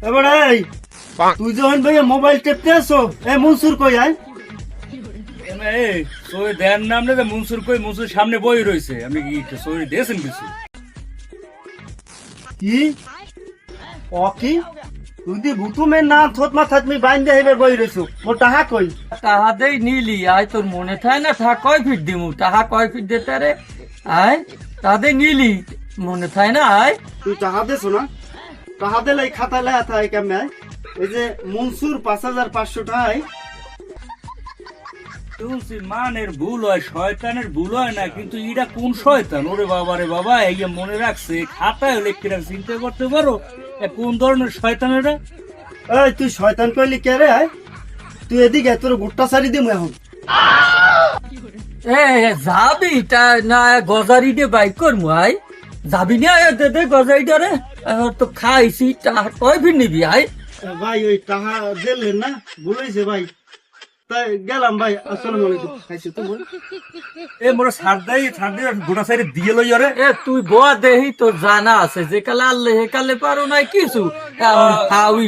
এবার এই তুই যখন ভাইয়া মোবাইল টেপতে আসো এ মনসুর কই আয় দেন নাম না মনসুর কই মনসুর সামনে বই রয়েছে আপনি কি সই দিয়েছেন কিছু কি ও কি তুই দি ভুতুমের না থত মাথা তুমি বাইন্দে হেবে বই রইছো মোর টাহা কই টাহা দেই নিলি আয় তোর মনে থাকে না টাহা কয় ফিট দিমু টাহা কয় ফিট দে তারে আয় তাদের নিলি মনে থাকে না আয় তুই টাহা দেছো না টাহা দিলে এই খাতায় লেখা থাকে কেমনে আয়? এই যে মনসুর 5,500 টাকায় শুনছি মানের ভুল হয় শয়তানের ভুল হয় না কিন্তু এটা কোন শয়তান ওরে বাবা রে বাবা এই যে মনে রাখছে খাতায় লিখে রাখ চিন্তা করতে পারো কোন ধরনের শয়তান এটা এই তুই শয়তান কইলি কে রে আয় তুই এদিকে তোর গুট্টা সারি দিমু এখন এ যাবি তা না গজারি দিয়ে বাইক করমু আয় যাবি না দে দে গজারিটা রে তো খাইছি টাহা কয় ফিট নিবি আয় ভাই ওই টাহা দিলেন না বলেছে ভাই তাই গেলাম ভাই আসসালামু আলাইকুম খাইছো তো বল মোর সারদাই গোটা সাইডে দিয়ে লই আরে এ তুই বয়া দেহি তোর জানা আছে যে কালে আল্লে হে কালে পারো নাই কিছু এখন খাওয়াই